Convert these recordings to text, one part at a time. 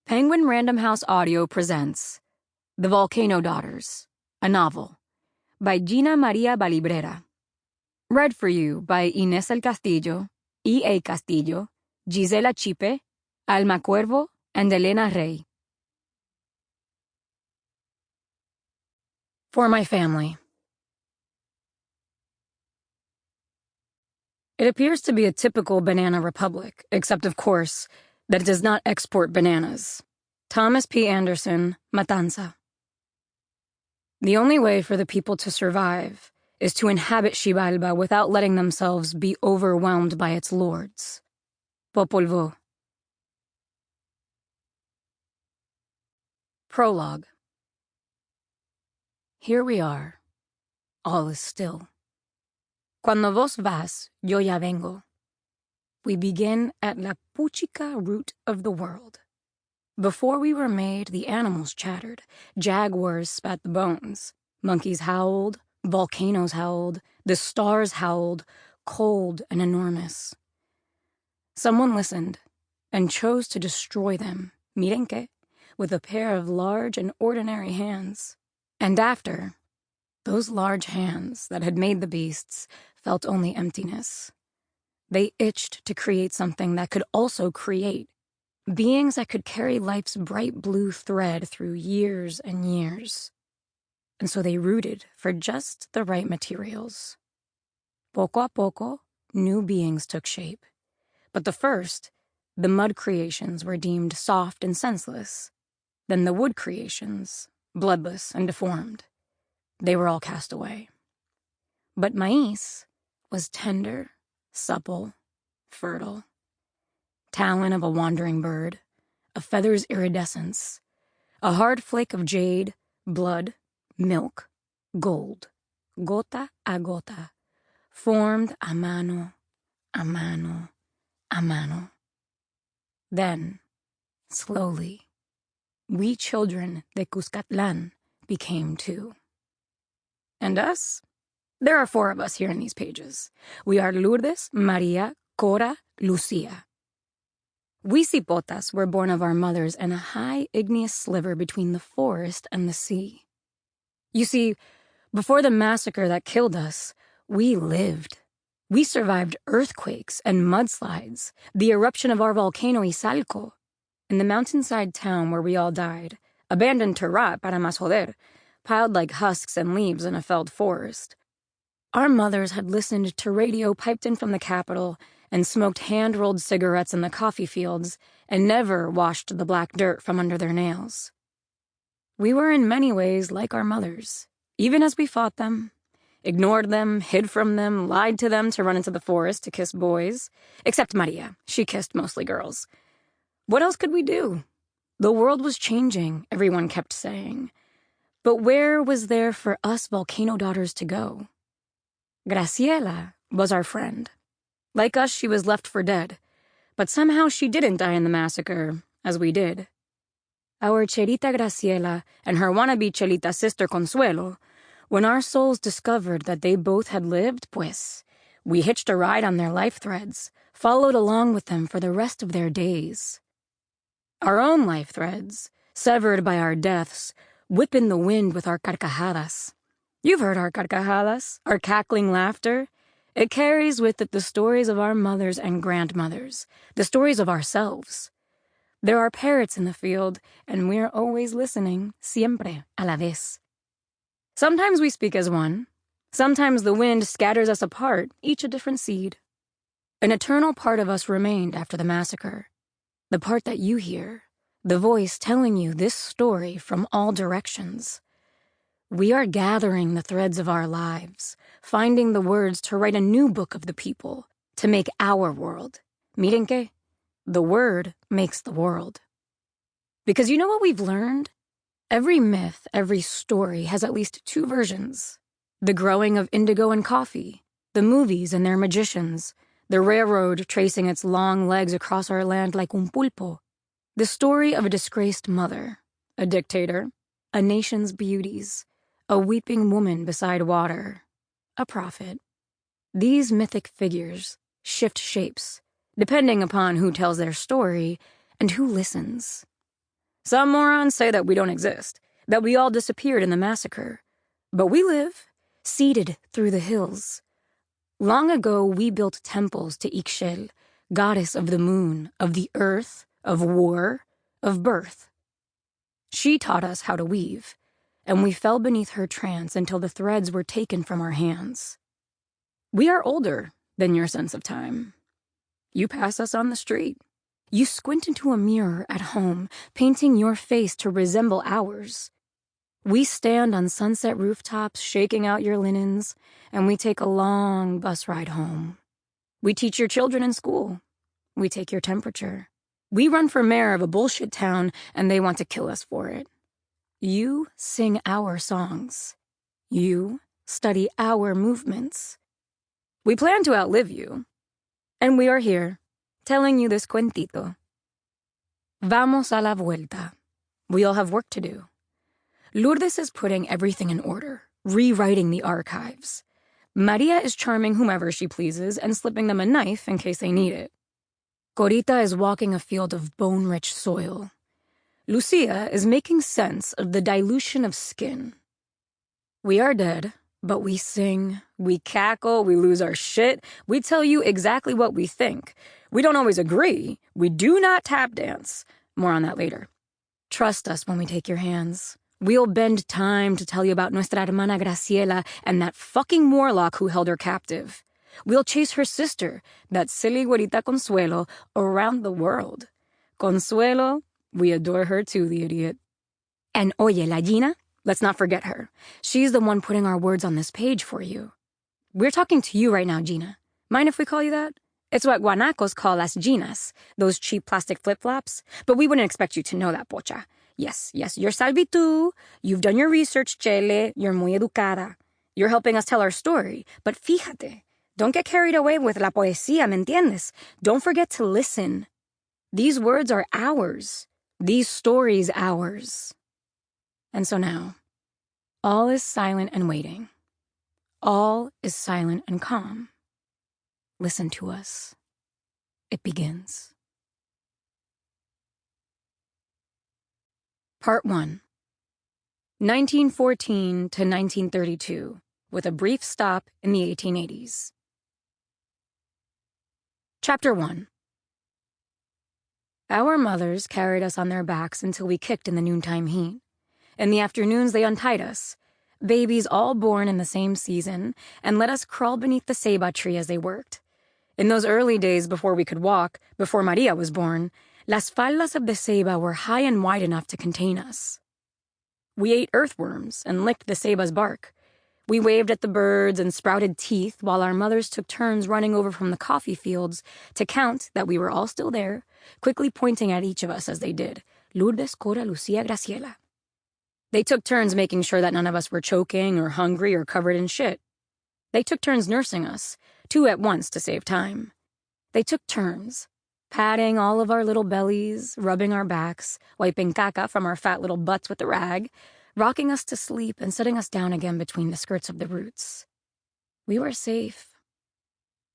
Penguin Random House Audio presents The Volcano Daughters, a novel, by Gina María Balibrera. Read for you by Ines el Castillo, E.A. Castillo, Gisela Chipe, Alma Cuervo, and Elena Rey. For my family. It appears to be a typical banana republic, except, of course, that it does not export bananas. Thomas P. Anderson, Matanza. The only way for the people to survive is to inhabit Xibalba without letting themselves be overwhelmed by its lords. Popol Vuh. Prologue. Here we are. All is still. Cuando vos vas, yo ya vengo. We begin at la puchica root of the world. Before we were made, the animals chattered. Jaguars spat the bones. Monkeys howled. Volcanoes howled. The stars howled, cold and enormous. Someone listened and chose to destroy them, miren que, with a pair of large and ordinary hands. And after, those large hands that had made the beasts felt only emptiness. They itched to create something that could also create, beings that could carry life's bright blue thread through years and years. And so they rooted for just the right materials. Poco a poco, new beings took shape. But the first, the mud creations, were deemed soft and senseless. Then the wood creations, bloodless and deformed. They were all cast away. But maíz was tender, supple, fertile. Talon of a wandering bird, a feather's iridescence, a hard flake of jade, blood, milk, gold, gota a gota, formed a mano, a mano, a mano. Then, slowly, we children de Cuscatlán became two. And us? There are 4 of us here in these pages. We are Lourdes, Maria, Cora, Lucia. We cipotas were born of our mothers in a high igneous sliver between the forest and the sea. You see, before the massacre that killed us, we lived. We survived earthquakes and mudslides, the eruption of our volcano Izalco, and the mountainside town where we all died, abandoned to rot para más joder, piled like husks and leaves in a felled forest. Our mothers had listened to radio piped in from the capital and smoked hand-rolled cigarettes in the coffee fields and never washed the black dirt from under their nails. We were in many ways like our mothers, even as we fought them, ignored them, hid from them, lied to them to run into the forest to kiss boys, except Maria. She kissed mostly girls. What else could we do? The world was changing, everyone kept saying. But where was there for us volcano daughters to go? Graciela was our friend. Like us, she was left for dead. But somehow she didn't die in the massacre, as we did. Our Cherita Graciela and her wannabe Chelita sister Consuelo, when our souls discovered that they both had lived, pues, we hitched a ride on their life threads, followed along with them for the rest of their days. Our own life threads, severed by our deaths, whip in the wind with our carcajadas. You've heard our carcajadas, our cackling laughter. It carries with it the stories of our mothers and grandmothers, the stories of ourselves. There are parrots in the field, and we're always listening, siempre, a la vez. Sometimes we speak as one. Sometimes the wind scatters us apart, each a different seed. An eternal part of us remained after the massacre. The part that you hear, the voice telling you this story from all directions. We are gathering the threads of our lives, finding the words to write a new book of the people, to make our world. Miren que, the word makes the world. Because you know what we've learned? Every myth, every story has at least 2 versions. The growing of indigo and coffee, the movies and their magicians, the railroad tracing its long legs across our land like un pulpo, the story of a disgraced mother, a dictator, a nation's beauties, a weeping woman beside water, a prophet. These mythic figures shift shapes, depending upon who tells their story and who listens. Some morons say that we don't exist, that we all disappeared in the massacre. But we live, seated through the hills. Long ago, we built temples to Ixchel, goddess of the moon, of the earth, of war, of birth. She taught us how to weave, and we fell beneath her trance until the threads were taken from our hands. We are older than your sense of time. You pass us on the street. You squint into a mirror at home, painting your face to resemble ours. We stand on sunset rooftops, shaking out your linens, and we take a long bus ride home. We teach your children in school. We take your temperature. We run for mayor of a bullshit town, and they want to kill us for it. You sing our songs. You study our movements. We plan to outlive you, and we are here, telling you this cuentito. Vamos a la vuelta. We all have work to do. Lourdes is putting everything in order, rewriting the archives. Maria is charming whomever she pleases and slipping them a knife in case they need it. Corita is walking a field of bone-rich soil. Lucia is making sense of the dilution of skin. We are dead, but we sing, we cackle, we lose our shit, we tell you exactly what we think. We don't always agree. We do not tap dance. More on that later. Trust us when we take your hands. We'll bend time to tell you about nuestra hermana Graciela and that fucking warlock who held her captive. We'll chase her sister, that silly güerita Consuelo, around the world. Consuelo, we adore her too, the idiot. And oye, la Gina, let's not forget her. She's the one putting our words on this page for you. We're talking to you right now, Gina. Mind if we call you that? It's what guanacos call las Ginas, those cheap plastic flip-flops. But we wouldn't expect you to know that, pocha. Yes, you're salvi tú. You've done your research, Chele. You're muy educada. You're helping us tell our story. But fíjate, don't get carried away with la poesía, ¿me entiendes? Don't forget to listen. These words are ours. These stories ours. And so now, all is silent and waiting. All is silent and calm. Listen to us. It begins. Part 1. 1914 to 1932, with a brief stop in the 1880s. Chapter 1. Our mothers carried us on their backs until we kicked in the noontime heat. In the afternoons, they untied us, babies all born in the same season, and let us crawl beneath the ceiba tree as they worked. In those early days before we could walk, before Maria was born, las faldas of the ceiba were high and wide enough to contain us. We ate earthworms and licked the ceiba's bark. We waved at the birds and sprouted teeth while our mothers took turns running over from the coffee fields to count that we were all still there, quickly pointing at each of us as they did. Lourdes, Cora, Lucia, Graciela. They took turns making sure that none of us were choking or hungry or covered in shit. They took turns nursing us, 2 at once to save time. They took turns, patting all of our little bellies, rubbing our backs, wiping caca from our fat little butts with the rag, rocking us to sleep and setting us down again between the skirts of the roots. We were safe.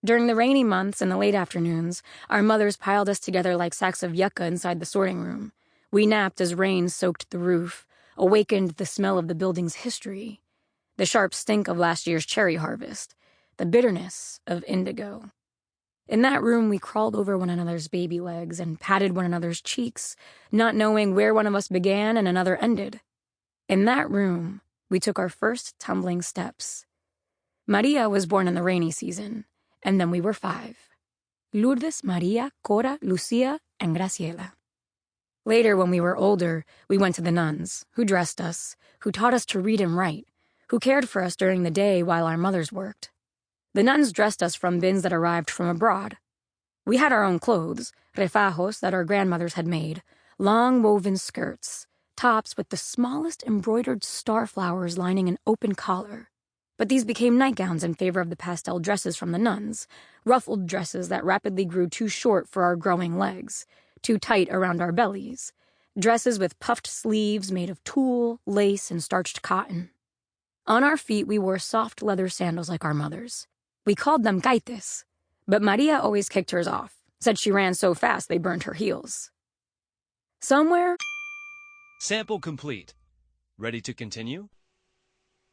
During the rainy months and the late afternoons, our mothers piled us together like sacks of yucca inside the sorting room. We napped as rain soaked the roof, awakened the smell of the building's history, the sharp stink of last year's cherry harvest, the bitterness of indigo. In that room, we crawled over one another's baby legs and patted one another's cheeks, not knowing where one of us began and another ended. In that room, we took our first tumbling steps. Maria was born in the rainy season, and then we were 5. Lourdes, Maria, Cora, Lucia, and Graciela. Later, when we were older, we went to the nuns, who dressed us, who taught us to read and write, who cared for us during the day while our mothers worked. The nuns dressed us from bins that arrived from abroad. We had our own clothes, refajos that our grandmothers had made, long woven skirts, tops with the smallest embroidered star flowers lining an open collar. But these became nightgowns in favor of the pastel dresses from the nuns, ruffled dresses that rapidly grew too short for our growing legs, too tight around our bellies, dresses with puffed sleeves made of tulle, lace, and starched cotton. On our feet, we wore soft leather sandals like our mothers. We called them gaites, but Maria always kicked hers off, said she ran so fast they burned her heels. Somewhere, Sample complete. Ready to continue?